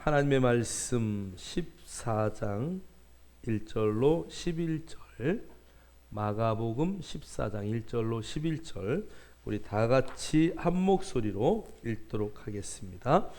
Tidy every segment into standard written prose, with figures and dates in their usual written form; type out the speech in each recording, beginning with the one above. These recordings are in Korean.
하나님의 말씀 14장 1절로 11절, 마가복음 14장 1절로 11절 우리 다 같이 한 목소리로 읽도록 하겠습니다.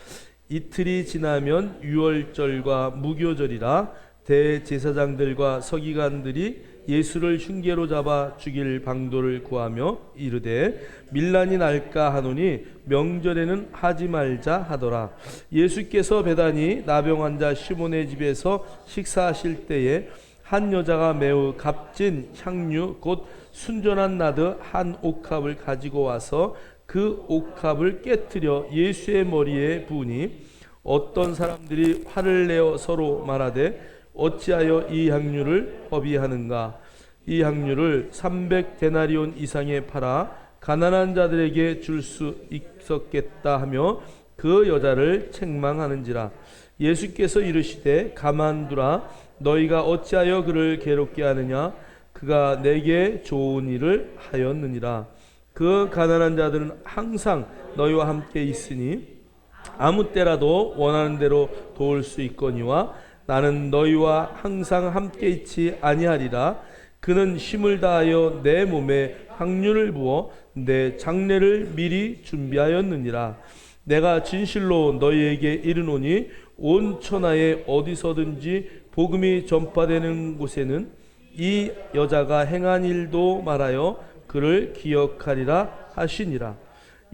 이틀이 지나면 유월절과 무교절이라 대제사장들과 서기관들이 예수를 흉계로 잡아 죽일 방도를 구하며 이르되 밀란이 날까 하노니 명절에는 하지 말자 하더라. 예수께서 베다니 나병 환자 시몬의 집에서 식사하실 때에 한 여자가 매우 값진 향유 곧 순전한 나드 한 옥합을 가지고 와서 그 옥합을 깨뜨려 예수의 머리에 부으니 어떤 사람들이 화를 내어 서로 말하되 어찌하여 이 향유를 허비하는가? 이 향유를 300데나리온 이상에 팔아 가난한 자들에게 줄 수 있었겠다 하며 그 여자를 책망하는지라. 예수께서 이르시되 가만두라. 너희가 어찌하여 그를 괴롭게 하느냐? 그가 내게 좋은 일을 하였느니라. 그 가난한 자들은 항상 너희와 함께 있으니 아무 때라도 원하는 대로 도울 수 있거니와 나는 너희와 항상 함께 있지 아니하리라. 그는 힘을 다하여 내 몸에 향유를 부어 내 장례를 미리 준비하였느니라. 내가 진실로 너희에게 이르노니 온 천하에 어디서든지 복음이 전파되는 곳에는 이 여자가 행한 일도 말하여 그를 기억하리라 하시니라.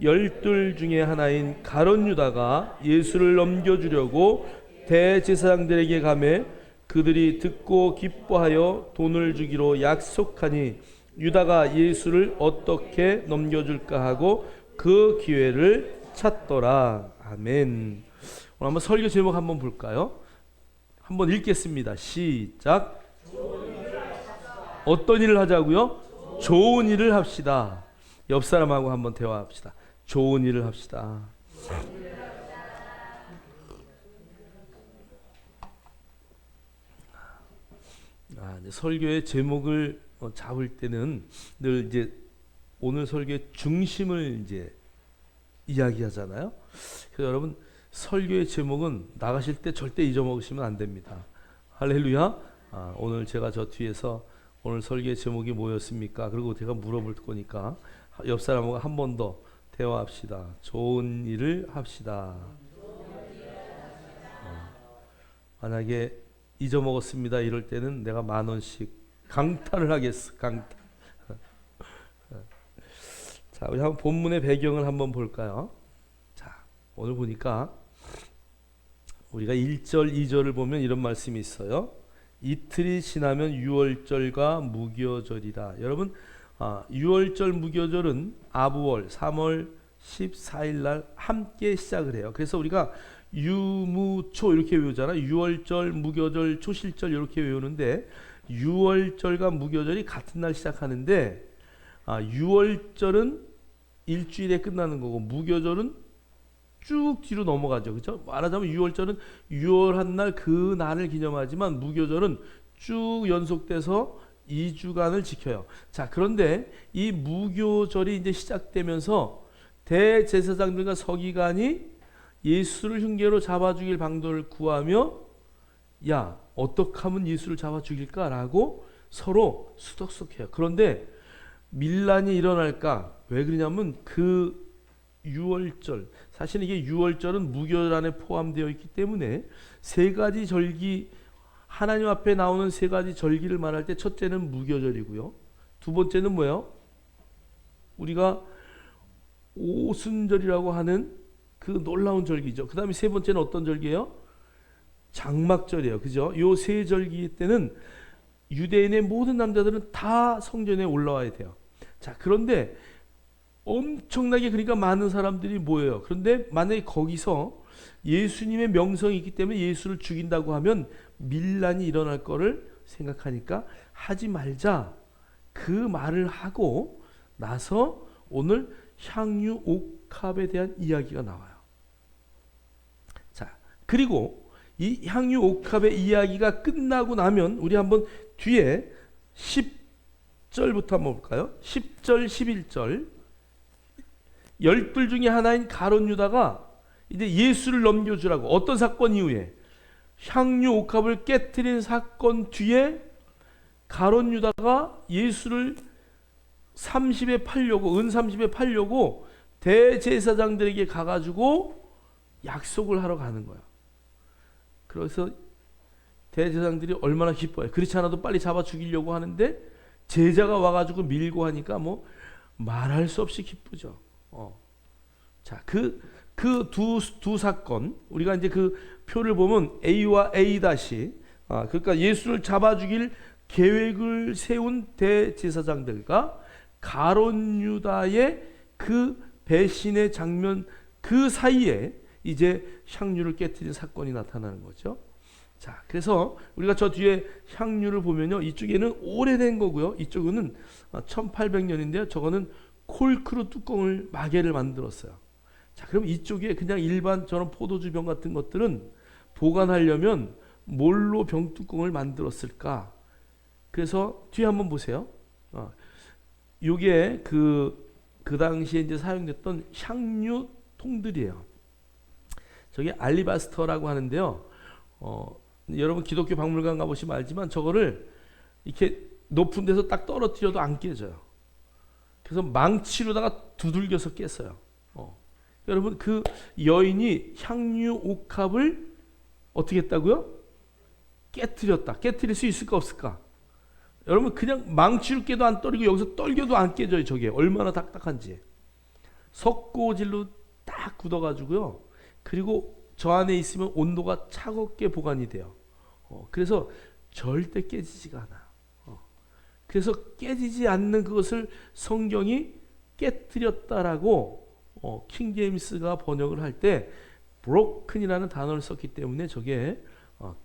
12 중에 하나인 가룟 유다가 예수를 넘겨주려고 대제사장들에게 가매 그들이 듣고 기뻐하여 돈을 주기로 약속하니 유다가 예수를 어떻게 넘겨줄까 하고 그 기회를 찾더라. 아멘. 오늘 한번 설교 제목 한번 볼까요? 한번 읽겠습니다. 시작. 어떤 일을 하자고요? 좋은 일을 합시다. 옆 사람하고 한번 대화합시다. 좋은 일을 합시다. 이제 설교의 제목을 잡을 때는 늘 이제 오늘 설교의 중심을 이제 이야기하잖아요. 그래서 여러분 설교의 제목은 나가실 때 절대 잊어먹으시면 안 됩니다. 할렐루야. 오늘 제가 저 뒤에서 오늘 설교의 제목이 뭐였습니까? 그리고 제가 물어볼 거니까 옆 사람하고 한 번 더 대화합시다. 좋은 일을 합시다. 만약에 잊어먹었습니다 이럴 때는 내가 10,000원씩 강탈을 하겠어. 강탈. 자, 우리 한번 본문의 배경을 한번 볼까요? 자, 오늘 보니까 우리가 1절 2절을 보면 이런 말씀이 있어요. 이틀이 지나면 유월절과 무교절이다. 여러분 6월절 무교절은 아부월 3월 14일 날 함께 시작을 해요. 그래서 우리가 유무초 이렇게 외우잖아요. 유월절, 무교절, 초실절 이렇게 외우는데 유월절과 무교절이 같은 날 시작하는데 유월절은 일주일에 끝나는 거고 무교절은 쭉 뒤로 넘어가죠. 그렇죠? 말하자면 유월절은 유월한 날 그 날을 기념하지만 무교절은 쭉 연속돼서 2주간을 지켜요. 자, 그런데 이 무교절이 이제 시작되면서 대제사장들과 서기관이 예수를 흉계로 잡아 죽일 방도를 구하며 야, 어떻게 하면 예수를 잡아 죽일까라고 서로 수덕수덕해요. 그런데 밀란이 일어날까? 왜 그러냐면 그 유월절, 사실 이게 유월절은 무교절 안에 포함되어 있기 때문에 세 가지 절기, 하나님 앞에 나오는 세 가지 절기를 말할 때 첫째는 무교절이고요. 두 번째는 뭐예요? 우리가 오순절이라고 하는 그 놀라운 절기죠. 그 다음에 세 번째는 어떤 절기예요? 장막절이에요. 그죠? 요 세 절기 때는 유대인의 모든 남자들은 다 성전에 올라와야 돼요. 자, 그런데 엄청나게 그러니까 많은 사람들이 모여요. 그런데 만약에 거기서 예수님의 명성이 있기 때문에 예수를 죽인다고 하면 밀란이 일어날 거를 생각하니까 하지 말자. 그 말을 하고 나서 오늘 향유 옥합에 대한 이야기가 나와요. 자, 그리고 이 향유 옥합의 이야기가 끝나고 나면 우리 한번 뒤에 10절부터 한번 볼까요? 10절, 11절. 12 중에 하나인 가룟 유다가 이제 예수를 넘겨주라고. 어떤 사건 이후에? 향유 옥합을 깨뜨린 사건 뒤에 가룟 유다가 예수를 30에 팔려고, 은 30에 팔려고 대제사장들에게 가가지고 약속을 하러 가는 거야. 그래서 대제사장들이 얼마나 기뻐요. 그렇지 않아도 빨리 잡아 죽이려고 하는데 제자가 와가지고 밀고 하니까 뭐 말할 수 없이 기쁘죠. 자, 그 두 사건, 우리가 이제 그 표를 보면 A와 A 다시, 그러니까 예수를 잡아 죽일 계획을 세운 대제사장들과 가룟 유다의 그 배신의 장면, 그 사이에 이제 향유를 깨뜨린 사건이 나타나는 거죠. 자, 그래서 우리가 저 뒤에 향유를 보면요, 이쪽에는 오래된 거고요, 이쪽은 1800년인데요 저거는 콜크로 뚜껑을 마개를 만들었어요. 자, 그럼 이쪽에 그냥 일반 저런 포도주병 같은 것들은 보관하려면 뭘로 병 뚜껑을 만들었을까? 그래서 뒤에 한번 보세요. 요게 그 당시에 이제 사용됐던 향유 통들이에요. 저게 알리바스터라고 하는데요. 여러분 기독교 박물관 가보시면 알지만 저거를 이렇게 높은 데서 딱 떨어뜨려도 안 깨져요. 그래서 망치로다가 두들겨서 깼어요. 여러분 그 여인이 향유 옥합을 어떻게 했다고요? 깨뜨렸다. 깨뜨릴 수 있을까 없을까? 여러분 그냥 망치로 깨도 안 떨리고 여기서 떨겨도 안 깨져요. 저게 얼마나 딱딱한지. 석고질로 딱 굳어가지고요. 그리고 저 안에 있으면 온도가 차갑게 보관이 돼요. 그래서 절대 깨지지가 않아요. 그래서 깨지지 않는 그것을 성경이 깨뜨렸다라고 킹 제임스가 번역을 할 때 broken이라는 단어를 썼기 때문에 저게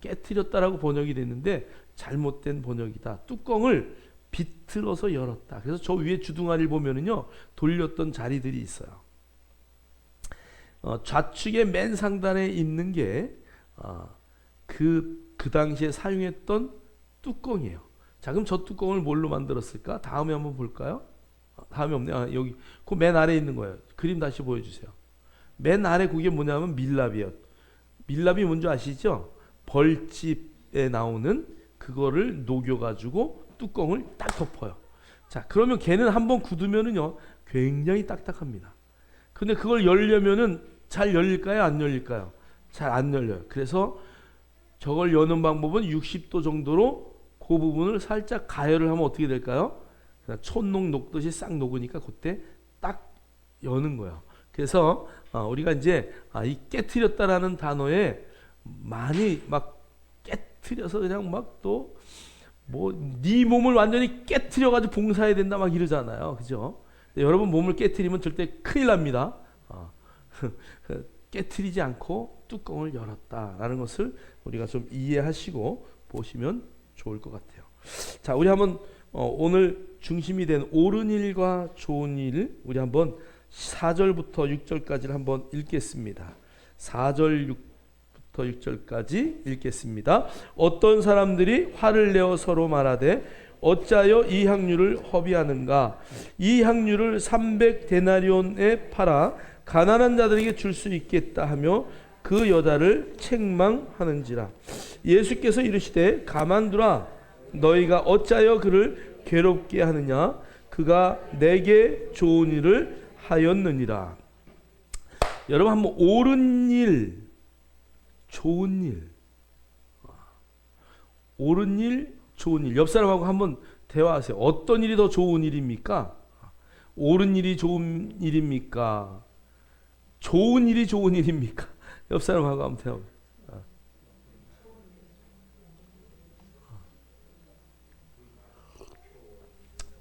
깨뜨렸다라고 번역이 됐는데 잘못된 번역이다. 뚜껑을 비틀어서 열었다. 그래서 저 위에 주둥아리를 보면은요 돌렸던 자리들이 있어요. 좌측의 맨 상단에 있는 게 그 당시에 사용했던 뚜껑이에요. 자, 그럼 저 뚜껑을 뭘로 만들었을까? 다음에 한번 볼까요? 다음에 없네. 여기 그 맨 아래에 있는 거예요. 그림 다시 보여주세요. 맨 아래 그게 뭐냐면 밀랍이에요. 밀랍이 뭔지 아시죠? 벌집에 나오는 그거를 녹여가지고 뚜껑을 딱 덮어요. 자, 그러면 걔는 한번 굳으면은요 굉장히 딱딱합니다. 근데 그걸 열려면은 잘 열릴까요? 안 열릴까요? 잘 안 열려요. 그래서 저걸 여는 방법은 60도 정도로 그 부분을 살짝 가열을 하면 어떻게 될까요? 촛농 녹듯이 싹 녹으니까 그때 딱 여는 거예요. 그래서 우리가 이제 이 깨트렸다라는 단어에 많이 막 깨트려서 그냥 막 또 뭐 네 몸을 완전히 깨트려 가지고 봉사해야 된다 막 이러잖아요. 그죠? 여러분 몸을 깨트리면 절대 큰일 납니다. 깨트리지 않고 뚜껑을 열었다라는 것을 우리가 좀 이해하시고 보시면 좋을 것 같아요. 자, 우리 한번 오늘 중심이 된 옳은 일과 좋은 일, 우리 한번 4절부터 6절까지를 한번 읽겠습니다. 4절 6부터 6절까지 읽겠습니다. 어떤 사람들이 화를 내어 서로 말하되 어찌하여 이 향유를 허비하는가? 이 향유를 300데나리온에 팔아 가난한 자들에게 줄 수 있겠다 하며 그 여자를 책망하는지라. 예수께서 이르시되 가만두라. 너희가 어찌하여 그를 괴롭게 하느냐? 그가 내게 좋은 일을 하였느니라. 여러분 한번 옳은 일, 좋은 일, 옳은 일, 좋은 일. 옆 사람하고 한번 대화하세요. 어떤 일이 더 좋은 일입니까? 옳은 일이 좋은 일입니까? 좋은 일이 좋은 일입니까? 옆 사람하고 한번 대화하세요.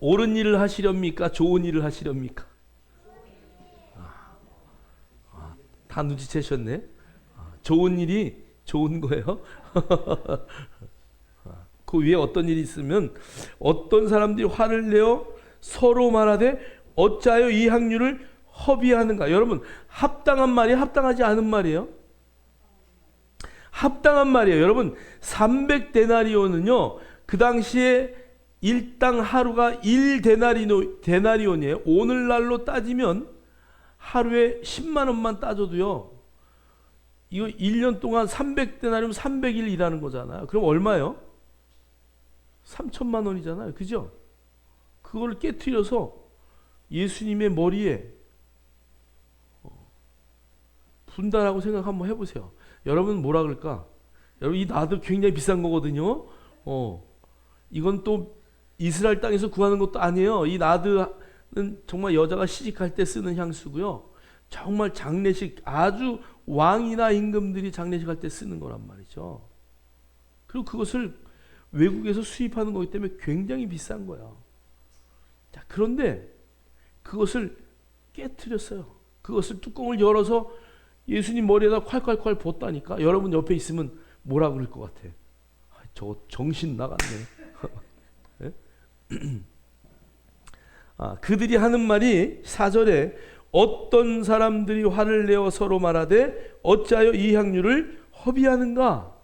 옳은 일을 하시렵니까? 좋은 일을 하시렵니까? 다 눈치채셨네. 좋은 일이 좋은 거예요. 그 위에 어떤 일이 있으면 어떤 사람들이 화를 내어 서로 말하되 어찌하여 이 향유를 허비하는가. 여러분 합당한 말이에요? 합당하지 않은 말이에요? 합당한 말이에요. 여러분 300데나리온은요 그 당시에 일당 하루가 1데나리온이에요. 오늘날로 따지면 하루에 10만 원만 따져도요 이거 1년 동안 300데나리면 300일 일하는 거잖아요. 그럼 얼마요? 3천만 원이잖아요. 그죠? 그걸 깨트려서 예수님의 머리에 분다라고 생각 한번 해보세요. 여러분 뭐라 그럴까? 여러분 이 나도 굉장히 비싼 거거든요. 이건 또 이스라엘 땅에서 구하는 것도 아니에요. 이 나드는 정말 여자가 시집갈 때 쓰는 향수고요. 정말 장례식, 아주 왕이나 임금들이 장례식 할 때 쓰는 거란 말이죠. 그리고 그것을 외국에서 수입하는 거기 때문에 굉장히 비싼 거예요. 자, 그런데 그것을 깨트렸어요. 그것을 뚜껑을 열어서 예수님 머리에다 콸콸콸 붓다니까. 여러분 옆에 있으면 뭐라 그럴 것 같아? 저거 정신 나갔네. 네? 그들이 하는 말이 4절에 어떤 사람들이 화를 내어 서로 말하되 어찌하여 이 향유를 허비하는가?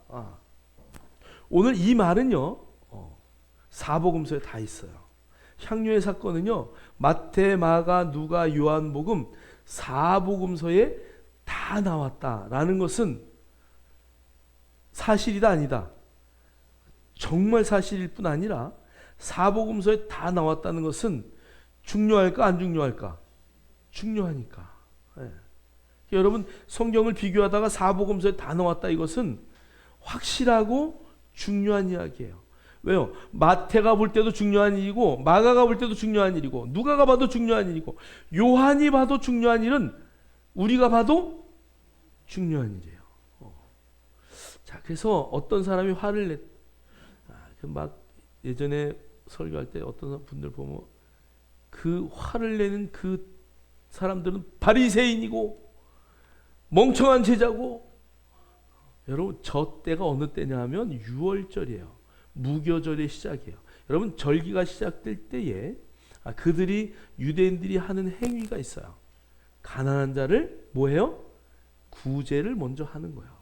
오늘 이 말은요, 사복음서에 다 있어요. 향유의 사건은요, 마태, 마가, 누가, 요한복음 사복음서에 다 나왔다라는 것은 사실이다 아니다. 정말 사실일 뿐 아니라 사복음서에 다 나왔다는 것은 중요할까 안 중요할까? 중요하니까. 예. 여러분 성경을 비교하다가 사복음서에 다 나왔다 이것은 확실하고 중요한 이야기예요. 왜요? 마태가 볼 때도 중요한 일이고 마가가 볼 때도 중요한 일이고 누가가 봐도 중요한 일이고 요한이 봐도 중요한 일은 우리가 봐도 중요한 일이에요. 자, 그래서 어떤 사람이 화를 냈, 막 예전에 설교할 때 어떤 분들 보면 그 화를 내는 그 사람들은 바리새인이고 멍청한 제자고. 여러분 저 때가 어느 때냐 하면 6월절이에요. 무교절의 시작이에요. 여러분 절기가 시작될 때에 그들이 유대인들이 하는 행위가 있어요. 가난한 자를 뭐해요? 구제를 먼저 하는 거예요.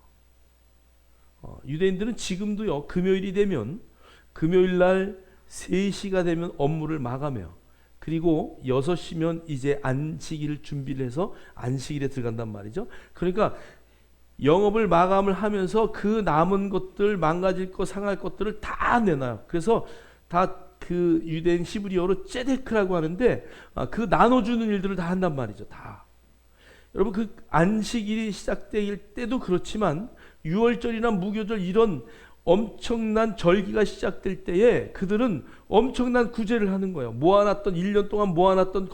유대인들은 지금도요, 금요일이 되면 금요일 날 3시가 되면 업무를 마감해요. 그리고 6시면 이제 안식일을 준비를 해서 안식일에 들어간단 말이죠. 그러니까 영업을 마감을 하면서 그 남은 것들, 망가질 것, 상할 것들을 다 내놔요. 그래서 다 그 유대인 히브리어로 ጼ데크라고 하는데 그 나눠주는 일들을 다 한단 말이죠. 다. 여러분 그 안식일이 시작될 때도 그렇지만 6월절이나 무교절 이런 엄청난 절기가 시작될 때에 그들은 엄청난 구제를 하는 거예요. 모아놨던 1년 동안 모아놨던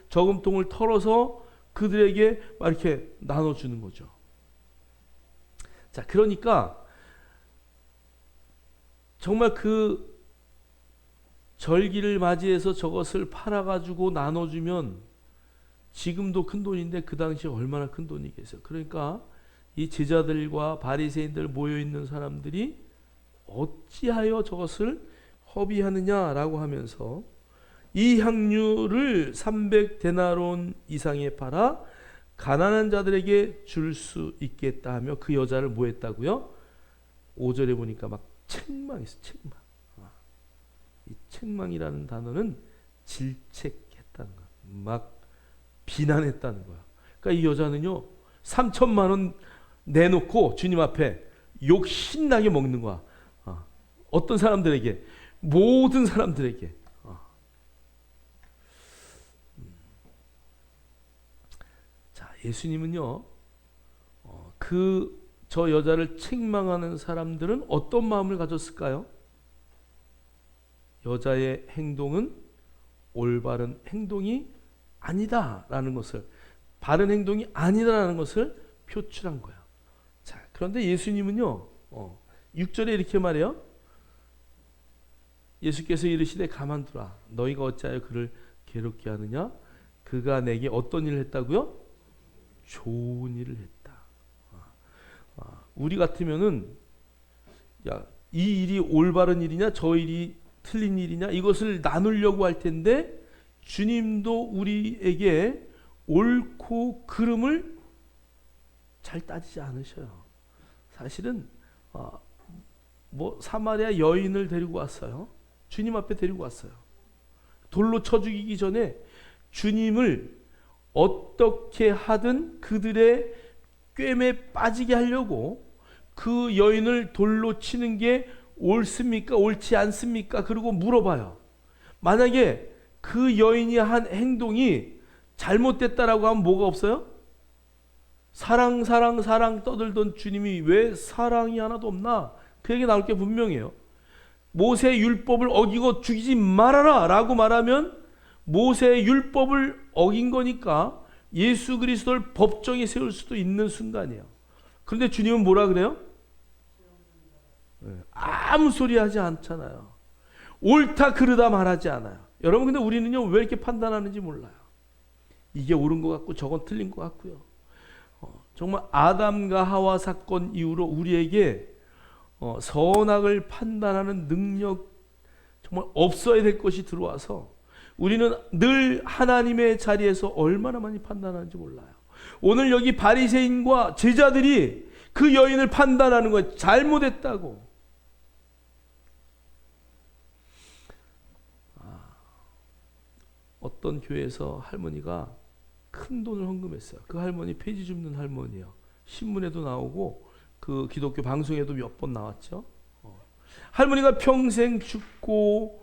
저금통을 털어서 그들에게 막 이렇게 나눠주는 거죠. 자, 그러니까 정말 그 절기를 맞이해서 저것을 팔아가지고 나눠주면 지금도 큰 돈인데 그 당시에 얼마나 큰 돈이겠어요. 그러니까 이 제자들과 바리새인들 모여있는 사람들이 어찌하여 저것을 허비하느냐라고 하면서 이 향유를 300데나론 이상에 팔아 가난한 자들에게 줄 수 있겠다 하며 그 여자를 뭐 했다고요? 5절에 보니까 막 책망했어. 책망. 이 책망이라는 단어는 질책했다는 거야. 막 비난했다는 거야. 그러니까 이 여자는요 3천만 원 내놓고 주님 앞에 욕 신나게 먹는 거야. 어떤 사람들에게? 모든 사람들에게. 자, 예수님은요 저 여자를 책망하는 사람들은 어떤 마음을 가졌을까요? 여자의 행동은 올바른 행동이 아니다라는 것을, 바른 행동이 아니다라는 것을 표출한 거야. 자, 그런데 예수님은요 6절에 이렇게 말해요. 예수께서 이르시되 가만두라. 너희가 어찌하여 그를 괴롭게 하느냐? 그가 내게 어떤 일을 했다고요? 좋은 일을 했다. 우리 같으면은 야, 이 일이 올바른 일이냐 저 일이 틀린 일이냐 이것을 나누려고 할 텐데 주님도 우리에게 옳고 그름을 잘 따지지 않으셔요. 사실은 뭐 사마리아 여인을 데리고 왔어요. 주님 앞에 데리고 왔어요. 돌로 쳐 죽이기 전에 주님을 어떻게 하든 그들의 꿰매 빠지게 하려고 그 여인을 돌로 치는 게 옳습니까? 옳지 않습니까? 그리고 물어봐요. 만약에 그 여인이 한 행동이 잘못됐다라고 하면 뭐가 없어요? 사랑 떠들던 주님이 왜 사랑이 하나도 없나? 그 얘기 나올 게 분명해요. 모세의 율법을 어기고 죽이지 말아라 라고 말하면 모세의 율법을 어긴 거니까 예수 그리스도를 법정에 세울 수도 있는 순간이에요. 그런데 주님은 뭐라 그래요? 아무 소리 하지 않잖아요. 옳다 그르다 말하지 않아요. 여러분, 근데 우리는요 왜 이렇게 판단하는지 몰라요. 이게 옳은 것 같고 저건 틀린 것 같고요. 정말 아담과 하와 사건 이후로 우리에게 선악을 판단하는 능력 정말 없어야 될 것이 들어와서 우리는 늘 하나님의 자리에서 얼마나 많이 판단하는지 몰라요. 오늘 여기 바리새인과 제자들이 그 여인을 판단하는 거예요. 잘못했다고. 어떤 교회에서 할머니가 큰 돈을 헌금했어요. 그 할머니 폐지 줍는 할머니요. 신문에도 나오고 그 기독교 방송에도 몇 번 나왔죠. 할머니가 평생 죽고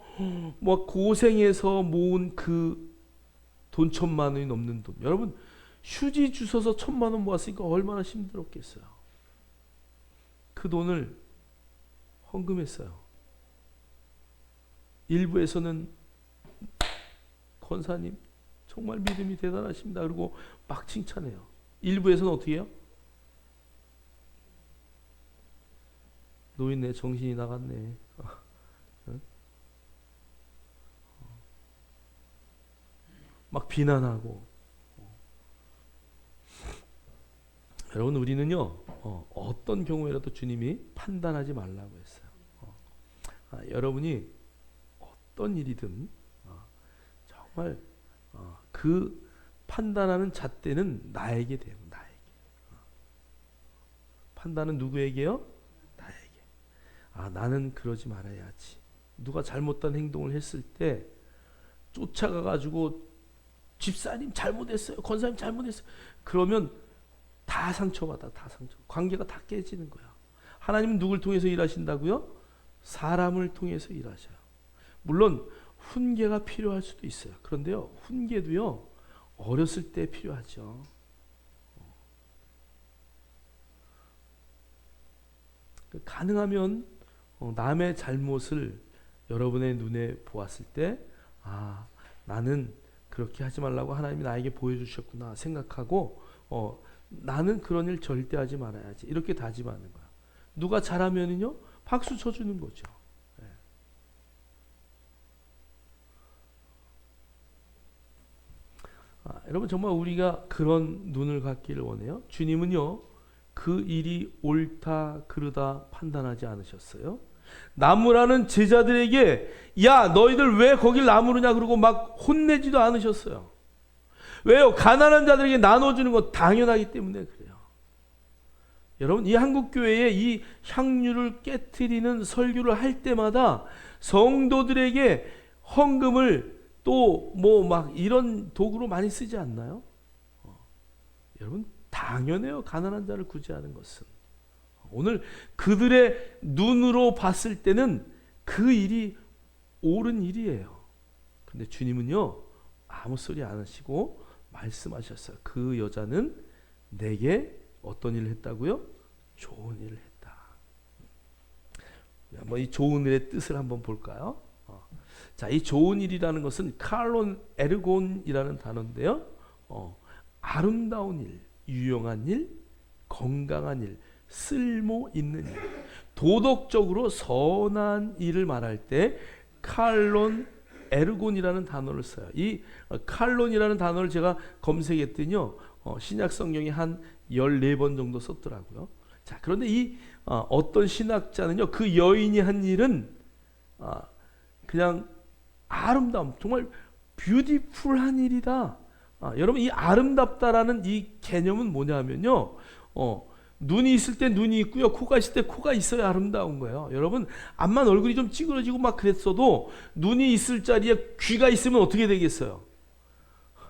뭐 고생해서 모은 그 돈 1,000만 원이 넘는 돈. 여러분, 휴지 주워서 1,000만 원 모았으니까 얼마나 힘들었겠어요. 그 돈을 헌금했어요. 일부에서는 권사님 정말 믿음이 대단하십니다. 그리고 막 칭찬해요. 일부에서는 어떻게 해요? 노인네 정신이 나갔네. 막 비난하고. 여러분, 우리는요 어떤 경우에라도 주님이 판단하지 말라고 했어요. 여러분이 어떤 일이든 정말 그 판단하는 잣대는 나에게 돼요. 나에게. 판단은 누구에게요? 나에게. 나는 그러지 말아야지. 누가 잘못된 행동을 했을 때 쫓아가 가지고 집사님 잘못했어요. 권사님 잘못했어요. 그러면 다 상처받아. 다 상처. 관계가 다 깨지는 거야. 하나님은 누굴 통해서 일하신다고요? 사람을 통해서 일하셔요. 물론 훈계가 필요할 수도 있어요. 그런데요, 훈계도요 어렸을 때 필요하죠. 가능하면 남의 잘못을 여러분의 눈에 보았을 때 나는 그렇게 하지 말라고 하나님이 나에게 보여주셨구나 생각하고 나는 그런 일 절대 하지 말아야지 이렇게 다짐하는 거야. 누가 잘하면은요 박수 쳐주는 거죠. 여러분, 정말 우리가 그런 눈을 갖기를 원해요. 주님은요 그 일이 옳다 그르다 판단하지 않으셨어요. 나무라는 제자들에게 야 너희들 왜 거길 나무르냐 그러고 막 혼내지도 않으셨어요. 왜요? 가난한 자들에게 나눠주는 건 당연하기 때문에 그래요. 여러분, 이 한국교회에 이 향유를 깨트리는 설교를 할 때마다 성도들에게 헌금을 또 뭐 막 이런 도구로 많이 쓰지 않나요? 여러분, 당연해요. 가난한 자를 구제하는 것은. 오늘 그들의 눈으로 봤을 때는 그 일이 옳은 일이에요. 그런데 주님은요 아무 소리 안 하시고 말씀하셨어요. 그 여자는 내게 어떤 일을 했다고요? 좋은 일을 했다. 한번 이 좋은 일의 뜻을 한번 볼까요? 자, 이 좋은 일이라는 것은 칼론 에르곤이라는 단어인데요. 아름다운 일, 유용한 일, 건강한 일, 쓸모 있는 일, 도덕적으로 선한 일을 말할 때 칼론 에르곤이라는 단어를 써요. 이 칼론이라는 단어를 제가 검색했더니요 신약 성경에 한 14번 정도 썼더라고요. 자, 그런데 이 어떤 신학자는요 그 여인이 한 일은 그냥 아름다움, 정말 뷰티풀한 일이다. 여러분, 이 아름답다라는 이 개념은 뭐냐면요 눈이 있을 때 눈이 있고요, 코가 있을 때 코가 있어야 아름다운 거예요. 여러분, 앞만 얼굴이 좀 찌그러지고 막 그랬어도 눈이 있을 자리에 귀가 있으면 어떻게 되겠어요?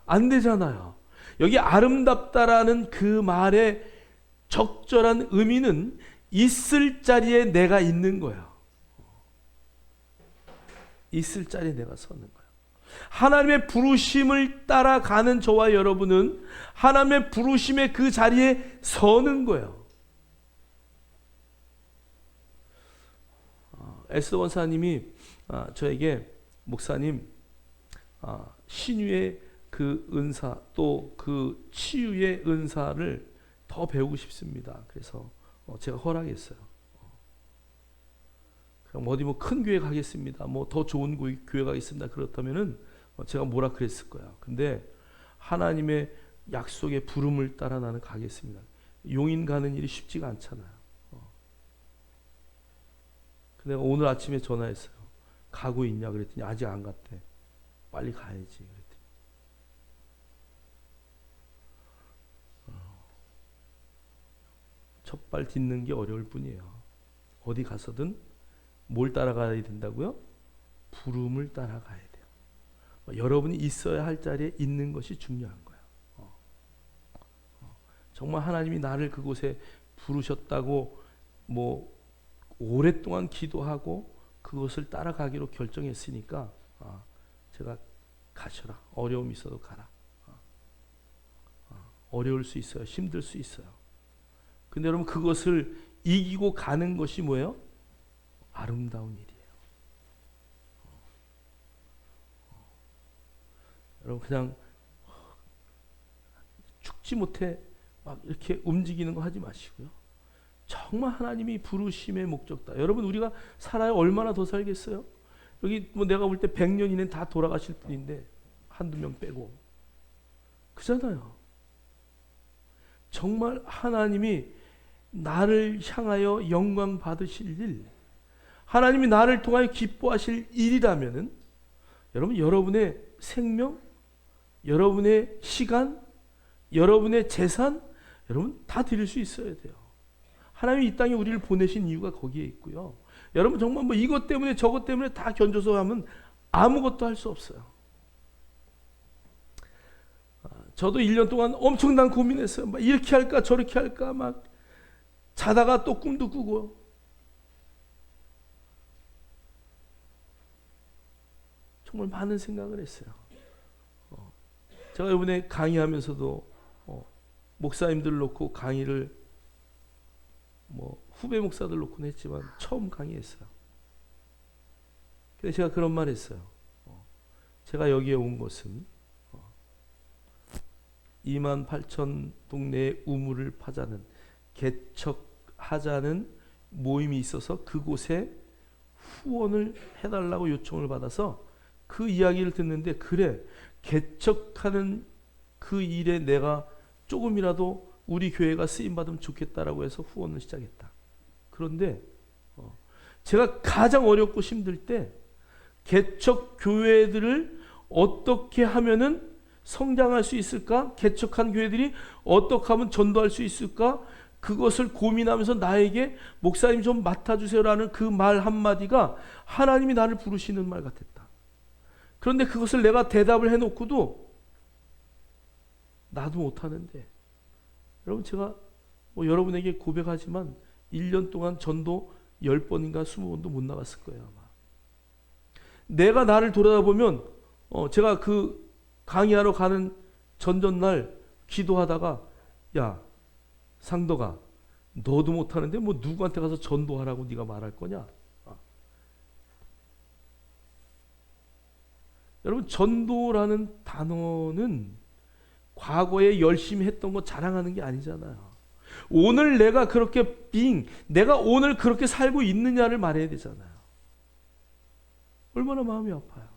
안 되잖아요. 여기 아름답다라는 그 말의 적절한 의미는 있을 자리에 내가 있는 거예요. 있을 자리에 내가 서는 거예요. 하나님의 부르심을 따라가는 저와 여러분은 하나님의 부르심의 그 자리에 서는 거예요. 에스더 원사님이 저에게 목사님, 신유의 그 은사 또 그 치유의 은사를 더 배우고 싶습니다. 그래서 제가 허락했어요. 그럼 어디 뭐 큰 교회 가겠습니다. 뭐 더 좋은 교회 가겠습니다. 그렇다면은 제가 뭐라 그랬을 거야. 근데 하나님의 약속의 부름을 따라 나는 가겠습니다. 용인 가는 일이 쉽지가 않잖아요. 근데 오늘 아침에 전화했어요. 가고 있냐 그랬더니 아직 안 갔대. 빨리 가야지 그랬더니. 첫발 딛는 게 어려울 뿐이에요. 어디 가서든 뭘 따라가야 된다고요? 부름을 따라가야 돼요. 여러분이 있어야 할 자리에 있는 것이 중요한 거예요. 정말 하나님이 나를 그곳에 부르셨다고 뭐 오랫동안 기도하고 그것을 따라가기로 결정했으니까 제가 가셔라. 어려움이 있어도 가라. 어려울 수 있어요. 힘들 수 있어요. 근데 여러분 그것을 이기고 가는 것이 뭐예요? 아름다운 일이에요. 여러분 그냥 죽지 못해 막 이렇게 움직이는 거 하지 마시고요. 정말 하나님이 부르심의 목적다. 여러분 우리가 살아야 얼마나 더 살겠어요? 여기 뭐 내가 볼 때 100년 이내는 다 돌아가실 분인데 한두 명 빼고 그잖아요. 정말 하나님이 나를 향하여 영광 받으실 일, 하나님이 나를 통하여 기뻐하실 일이라면은 여러분 여러분의 생명, 여러분의 시간, 여러분의 재산 여러분 다 드릴 수 있어야 돼요. 하나님이 이 땅에 우리를 보내신 이유가 거기에 있고요. 여러분 정말 뭐 이것 때문에 저것 때문에 다 견줘서 하면 아무것도 할 수 없어요. 저도 1년 동안 엄청난 고민했어요. 막 이렇게 할까 저렇게 할까 막 자다가 또 꿈도 꾸고 정말 많은 생각을 했어요. 제가 이번에 강의하면서도 목사님들 놓고 강의를 뭐 후배 목사들 놓고는 했지만 처음 강의했어요. 근데 제가 그런 말 했어요. 제가 여기에 온 것은 28,000 동네의 우물을 파자는 개척하자는 모임이 있어서 그곳에 후원을 해달라고 요청을 받아서 그 이야기를 듣는데 그래 개척하는 그 일에 내가 조금이라도 우리 교회가 쓰임받으면 좋겠다라고 해서 후원을 시작했다. 그런데 제가 가장 어렵고 힘들 때 개척 교회들을 어떻게 하면은 성장할 수 있을까? 개척한 교회들이 어떻게 하면 전도할 수 있을까? 그것을 고민하면서 나에게 목사님 좀 맡아주세요라는 그 말 한마디가 하나님이 나를 부르시는 말 같았다. 그런데 그것을 내가 대답을 해놓고도 나도 못하는데 여러분 제가 뭐 여러분에게 고백하지만 1년 동안 전도 10번인가 20번도 못 나갔을 거예요 아마. 내가 나를 돌아보면 제가 그 강의하러 가는 전전날 기도하다가 야 상덕아 너도 못하는데 뭐 누구한테 가서 전도하라고 네가 말할 거냐. 여러분 전도라는 단어는 과거에 열심히 했던 거 자랑하는 게 아니잖아요. 오늘 내가 그렇게 내가 오늘 그렇게 살고 있느냐를 말해야 되잖아요. 얼마나 마음이 아파요.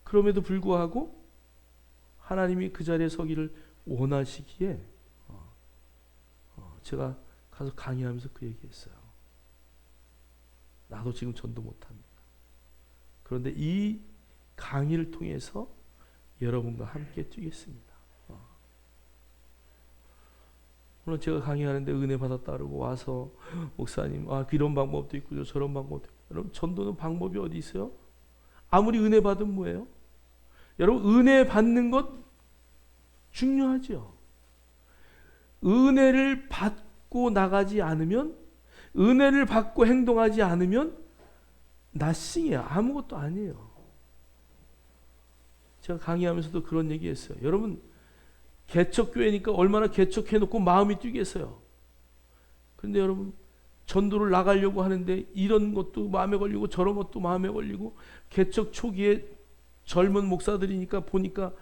그럼에도 불구하고 하나님이 그 자리에 서기를 원하시기에 제가 가서 강의하면서 그 얘기했어요. 나도 지금 전도 못합니다. 그런데 이 강의를 통해서 여러분과 함께 뛰겠습니다. 물론 제가 강의하는데 은혜 받았다 그러고 와서 목사님 이런 방법도 있고 저런 방법도 있고. 여러분 전도는 방법이 어디 있어요? 아무리 은혜 받으면 뭐예요? 여러분 은혜 받는 것 중요하죠. 은혜를 받고 나가지 않으면, 은혜를 받고 행동하지 않으면 nothing이야. 아무것도 아니에요. 제가 강의하면서도 그런 얘기했어요. 여러분, 개척교회니까 얼마나 개척해놓고 마음이 뛰겠어요. 그런데 여러분, 전도를 나가려고 하는데 이런 것도 마음에 걸리고 저런 것도 마음에 걸리고, 개척 초기에 젊은 목사들이니까 보니까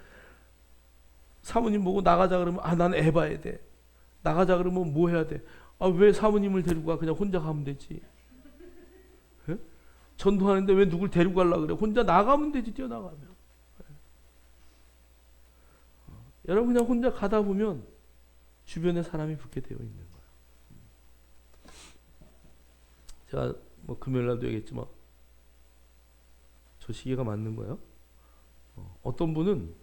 사모님 보고 나가자 그러면 난 애 봐야 돼. 나가자 그러면 뭐 해야 돼? 왜 사모님을 데리고 가? 그냥 혼자 가면 되지. 예? 전도하는데 왜 누굴 데리고 가려고 그래? 혼자 나가면 되지, 뛰어나가면. 여러분, 그냥 혼자 가다 보면 주변에 사람이 붙게 되어 있는 거예요. 제가 뭐 금요일 날도 얘기했지만 저 시기가 맞는 거예요. 어떤 분은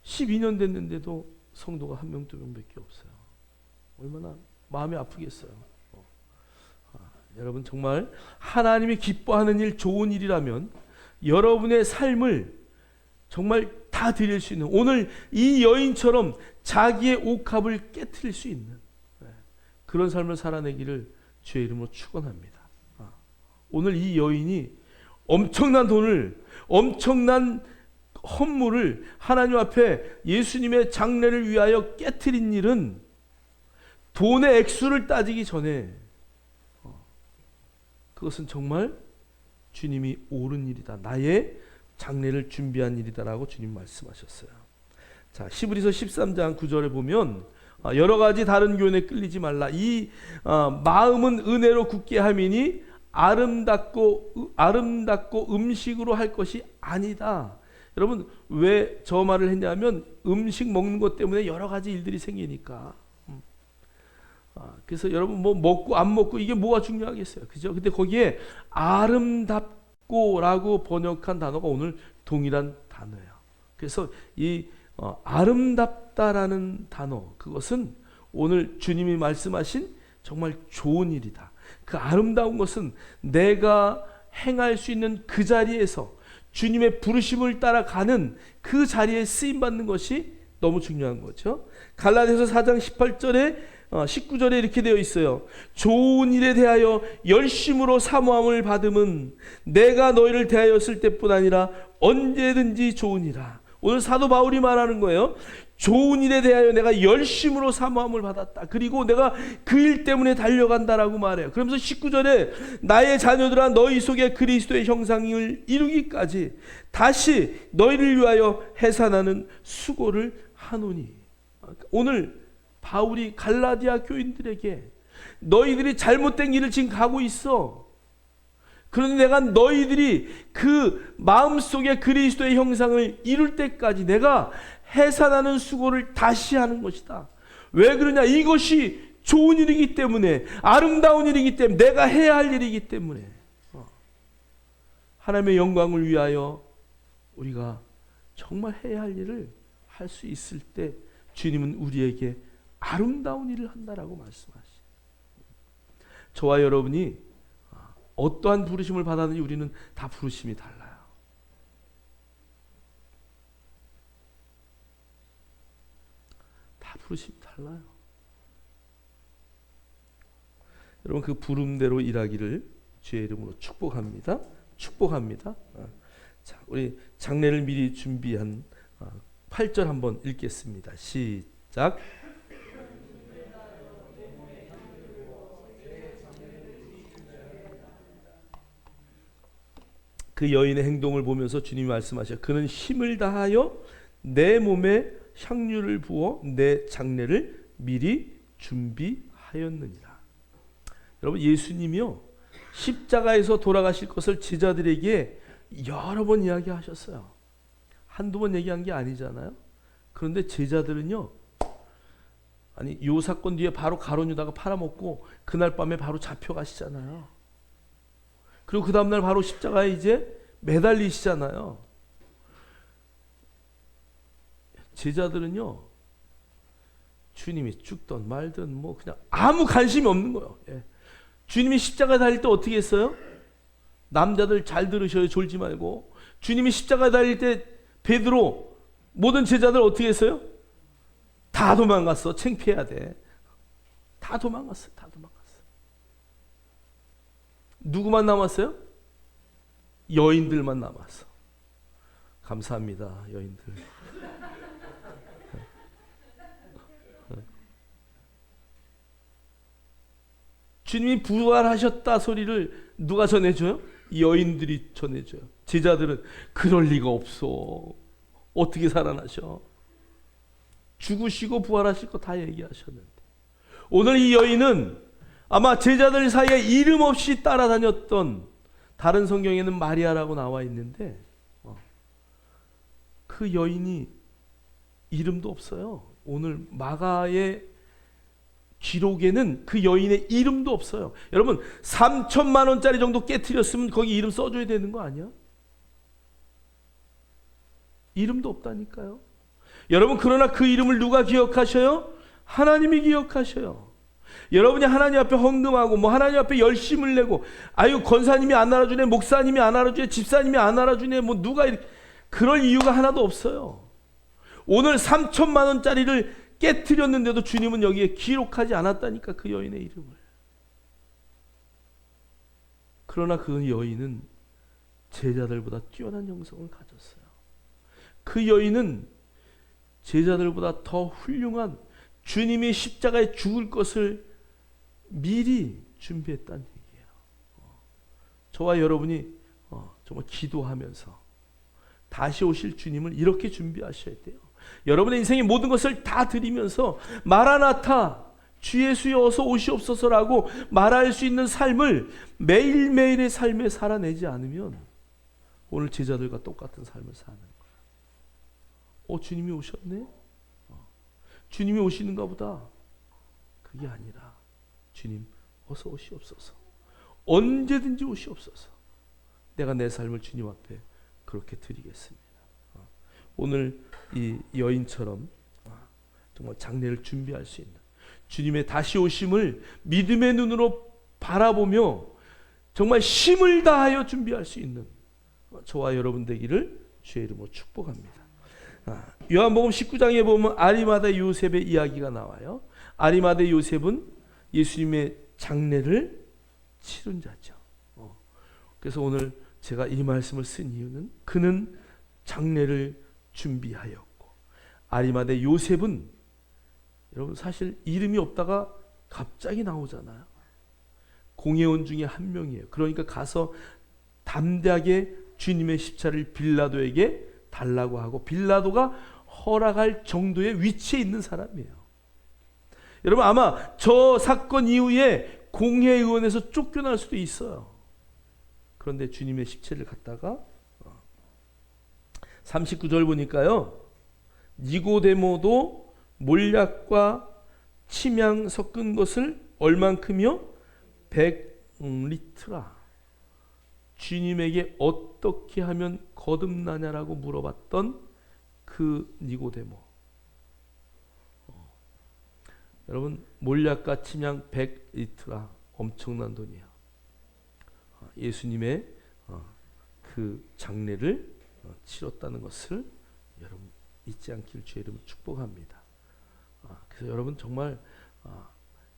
12년 됐는데도 성도가 1명, 2명밖에 없어요. 얼마나 마음이 아프겠어요. 여러분, 정말 하나님이 기뻐하는 일, 좋은 일이라면 여러분의 삶을 정말 다 드릴 수 있는, 오늘 이 여인처럼 자기의 옥합을 깨트릴 수 있는 그런 삶을 살아내기를 주의 이름으로 축원합니다. 오늘 이 여인이 엄청난 돈을, 엄청난 헌물을 하나님 앞에 예수님의 장례를 위하여 깨트린 일은 돈의 액수를 따지기 전에 그것은 정말 주님이 옳은 일이다. 나의 장례를 준비한 일이다라고 주님 말씀하셨어요. 자, 히브리서 13장 9절에 보면 여러 가지 다른 교훈에 끌리지 말라. 이 마음은 은혜로 굳게 함이니 아름답고 음식으로 할 것이 아니다. 여러분, 왜 저 말을 했냐면 음식 먹는 것 때문에 여러 가지 일들이 생기니까. 그래서 여러분, 뭐 먹고 안 먹고 이게 뭐가 중요하겠어요, 그죠? 근데 거기에 아름답고라고 번역한 단어가 오늘 동일한 단어예요. 그래서 이 아름답다라는 단어, 그것은 오늘 주님이 말씀하신 정말 좋은 일이다. 그 아름다운 것은 내가 행할 수 있는 그 자리에서 주님의 부르심을 따라가는 그 자리에 쓰임받는 것이 너무 중요한 거죠. 갈라디아서 4장 18절에 19절에 이렇게 되어 있어요. 좋은 일에 대하여 열심으로 사모함을 받음은 내가 너희를 대하였을 때뿐 아니라 언제든지 좋으니라. 오늘 사도 바울이 말하는 거예요. 좋은 일에 대하여 내가 열심으로 사모함을 받았다. 그리고 내가 그 일 때문에 달려간다라고 말해요. 그러면서 19절에 나의 자녀들아 너희 속에 그리스도의 형상을 이루기까지 다시 너희를 위하여 해산하는 수고를 하노니. 오늘 바울이 갈라디아 교인들에게 너희들이 잘못된 길을 지금 가고 있어. 그런데 내가 너희들이 그 마음속에 그리스도의 형상을 이룰 때까지 내가 해산하는 수고를 다시 하는 것이다. 왜 그러냐? 이것이 좋은 일이기 때문에, 아름다운 일이기 때문에, 내가 해야 할 일이기 때문에. 하나님의 영광을 위하여 우리가 정말 해야 할 일을 할 수 있을 때 주님은 우리에게 아름다운 일을 한다라고 말씀하시죠. 저와 여러분이 어떠한 부르심을 받았는지 우리는 다 부르심이 달라요. 다 부르심이 달라요. 여러분, 그 부름대로 일하기를 주의 이름으로 축복합니다. 축복합니다. 자, 우리 장례를 미리 준비한 8절 한번 읽겠습니다. 시작. 그 여인의 행동을 보면서 주님이 말씀하셔. 그는 힘을 다하여 내 몸에 향유를 부어 내 장례를 미리 준비하였느니라. 여러분, 예수님이요 십자가에서 돌아가실 것을 제자들에게 여러 번 이야기하셨어요. 한두 번 얘기한 게 아니잖아요. 그런데 제자들은요, 아니 요 사건 뒤에 바로 가룟 유다가 팔아먹고 그날 밤에 바로 잡혀가시잖아요. 그리고 그 다음날 바로 십자가에 이제 매달리시잖아요. 제자들은요, 주님이 죽든 말든 뭐 그냥 아무 관심이 없는 거예요. 예. 주님이 십자가에 달릴 때 어떻게 했어요? 남자들 잘 들으셔요. 졸지 말고. 주님이 십자가에 달릴 때 베드로 모든 제자들 어떻게 했어요? 다 다 도망갔어. 창피해야 돼. 다 도망갔어요. 다 도망갔어. 누구만 남았어요? 여인들만 남았어. 감사합니다, 여인들. 주님이 부활하셨다 소리를 누가 전해줘요? 여인들이 전해줘요. 제자들은 그럴 리가 없어. 어떻게 살아나셔? 죽으시고 부활하실 거 다 얘기하셨는데, 오늘 이 여인은 아마 제자들 사이에 이름 없이 따라다녔던, 다른 성경에는 마리아라고 나와 있는데 그 여인이 이름도 없어요. 오늘 마가의 기록에는 그 여인의 이름도 없어요. 여러분 3천만 원짜리 정도 깨트렸으면 거기 이름 써줘야 되는 거 아니야? 이름도 없다니까요. 여러분, 그러나 그 이름을 누가 기억하셔요? 하나님이 기억하셔요. 여러분이 하나님 앞에 헌금하고 하나님 앞에 열심을 내고, 아유 권사님이 안 알아주네, 목사님이 안 알아주네, 집사님이 안 알아주네, 누가 이렇게, 그럴 이유가 하나도 없어요. 오늘 3천만 원짜리를 깨트렸는데도 주님은 여기에 기록하지 않았다니까, 그 여인의 이름을. 그러나 그 여인은 제자들보다 뛰어난 영성을 가졌어요. 그 여인은 제자들보다 더 훌륭한, 주님이 십자가에 죽을 것을 미리 준비했다는 얘기예요. 저와 여러분이 정말 기도하면서 다시 오실 주님을 이렇게 준비하셔야 돼요. 여러분의 인생의 모든 것을 다 드리면서 마라나타, 주 예수여 어서 오시옵소서라고 말할 수 있는 삶을 매일매일의 삶에 살아내지 않으면 오늘 제자들과 똑같은 삶을 사는 거예요. 주님이 오셨네? 주님이 오시는가 보다. 그게 아니라, 주님 어서 오시옵소서. 언제든지 오시옵소서. 내가 내 삶을 주님 앞에 그렇게 드리겠습니다. 오늘 이 여인처럼 정말 장례를 준비할 수 있는, 주님의 다시 오심을 믿음의 눈으로 바라보며 정말 힘을 다하여 준비할 수 있는 저와 여러분 되기를 주의 이름으로 축복합니다. 요한복음 19장에 보면 아리마다 요셉의 이야기가 나와요. 아리마다 요셉은 예수님의 장례를 치른 자죠. 그래서 오늘 제가 이 말씀을 쓴 이유는, 그는 장례를 준비하였고, 아리마다 요셉은 여러분 사실 이름이 없다가 갑자기 나오잖아요. 공회원 중에 한 명이에요. 그러니까 가서 담대하게 주님의 십자를 빌라도에게 달라고 하고, 빌라도가 허락할 정도의 위치에 있는 사람이에요. 여러분 아마 저 사건 이후에 공회의원에서 쫓겨날 수도 있어요. 그런데 주님의 십체를 갖다가 39절 보니까요, 니고데모도 몰약과 침향 섞은 것을 얼만큼이요? 100리트라. 주님에게 어떻게 하면 거듭나냐라고 물어봤던 그 니고데모. 여러분 몰약과 침향 100리트라 엄청난 돈이에요. 예수님의 그 장례를 치렀다는 것을 여러분 잊지 않기를 주의 이름으로 축복합니다. 그래서 여러분 정말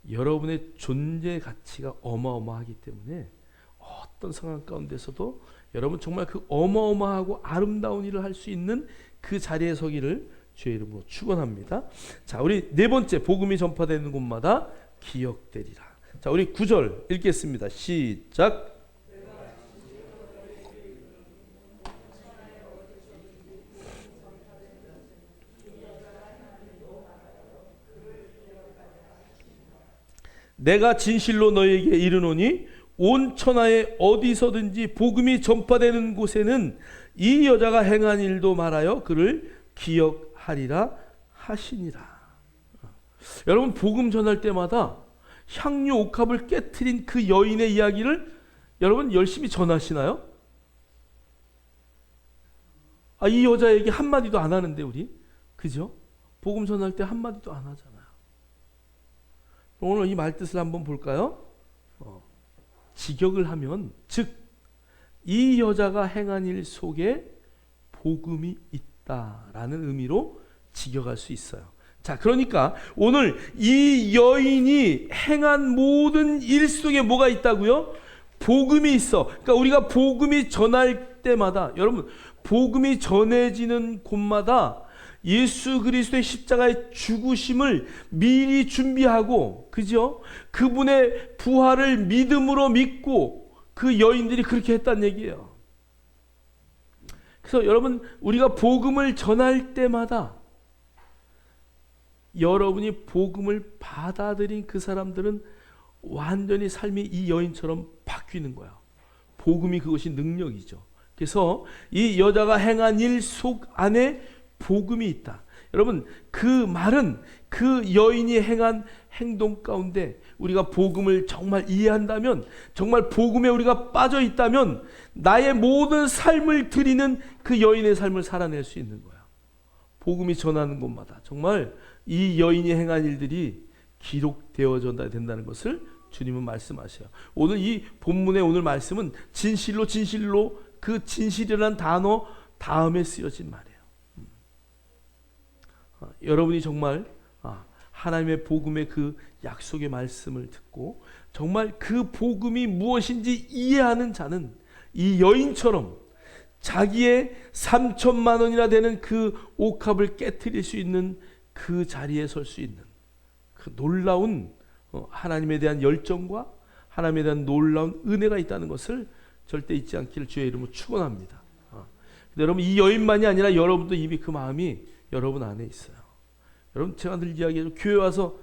여러분의 존재 가치가 어마어마하기 때문에 어떤 상황 가운데서도 여러분 정말 그 어마어마하고 아름다운 일을 할 수 있는 그 자리에 서기를 주의 이름으로 축원합니다. 자, 우리 네 번째, 복음이 전파되는 곳마다 기억되리라. 자, 우리 9절 읽겠습니다. 시작. 내가 진실로 너희에게 이르노니 온 천하에 어디서든지 복음이 전파되는 곳에는 이 여자가 행한 일도 말하여 그를 기억하리라 하시니라. 여러분 복음 전할 때마다 향유 옥합을 깨트린 그 여인의 이야기를 여러분 열심히 전하시나요? 이 여자에게 한마디도 안 하는데 우리, 그죠? 복음 전할 때 한마디도 안 하잖아요. 오늘 이 말뜻을 한번 볼까요? 직역을 하면, 즉 이 여자가 행한 일 속에 복음이 있다라는 의미로 직역할 수 있어요. 자, 그러니까 오늘 이 여인이 행한 모든 일 속에 뭐가 있다고요? 복음이 있어. 그러니까 우리가 복음이 전할 때마다, 여러분, 복음이 전해지는 곳마다 예수 그리스도의 십자가의 죽으심을 미리 준비하고, 그죠? 그분의 부활을 믿음으로 믿고 그 여인들이 그렇게 했다는 얘기예요. 그래서 여러분, 우리가 복음을 전할 때마다 여러분이 복음을 받아들인 그 사람들은 완전히 삶이 이 여인처럼 바뀌는 거야. 복음이 그것이 능력이죠. 그래서 이 여자가 행한 일 속 안에 복음이 있다. 여러분, 그 말은 그 여인이 행한 행동 가운데 우리가 복음을 정말 이해한다면, 정말 복음에 우리가 빠져 있다면 나의 모든 삶을 드리는 그 여인의 삶을 살아낼 수 있는 거야. 복음이 전하는 곳마다 정말 이 여인이 행한 일들이 기록되어져야 된다는 것을 주님은 말씀하셔요. 오늘 이 본문의 오늘 말씀은 진실로 그 진실이라는 단어 다음에 쓰여진 말이에요. 여러분이 정말 하나님의 복음의 그 약속의 말씀을 듣고 정말 그 복음이 무엇인지 이해하는 자는 이 여인처럼 자기의 3천만 원이나 되는 그 옥합을 깨트릴 수 있는 그 자리에 설 수 있는 그 놀라운 하나님에 대한 열정과 하나님에 대한 놀라운 은혜가 있다는 것을 절대 잊지 않기를 주의 이름으로 축원합니다. 근데 여러분, 이 여인만이 아니라 여러분도 이미 그 마음이 여러분 안에 있어요. 여러분, 제가 늘 이야기해요. 교회 와서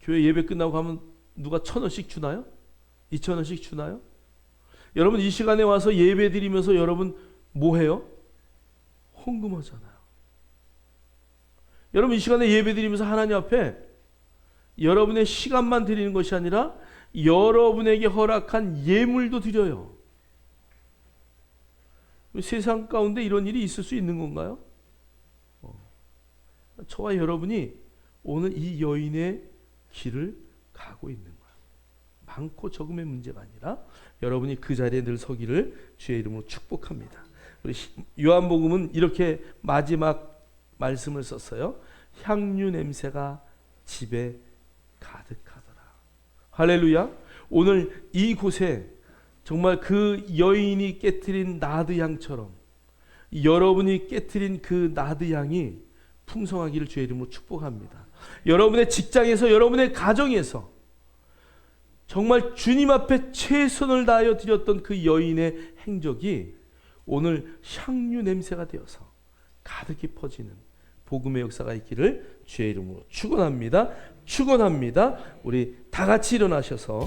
교회 예배 끝나고 가면 누가 1,000원씩 주나요? 2,000원씩 주나요? 여러분, 이 시간에 와서 예배 드리면서 여러분 뭐 해요? 헌금하잖아요. 여러분, 이 시간에 예배 드리면서 하나님 앞에 여러분의 시간만 드리는 것이 아니라 여러분에게 허락한 예물도 드려요. 세상 가운데 이런 일이 있을 수 있는 건가요? 저와 여러분이 오늘 이 여인의 길을 가고 있는 거예요. 많고 적음의 문제가 아니라 여러분이 그 자리에 늘 서기를 주의 이름으로 축복합니다. 우리 요한복음은 이렇게 마지막 말씀을 썼어요. 향유 냄새가 집에 가득하더라. 할렐루야. 오늘 이곳에 정말 그 여인이 깨트린 나드 향처럼 여러분이 깨트린 그 나드 향이 풍성하기를 주의 이름으로 축복합니다. 여러분의 직장에서, 여러분의 가정에서 정말 주님 앞에 최선을 다하여 드렸던 그 여인의 행적이 오늘 향유 냄새가 되어서 가득히 퍼지는 복음의 역사가 있기를 주의 이름으로 축원합니다. 축원합니다. 우리 다 같이 일어나셔서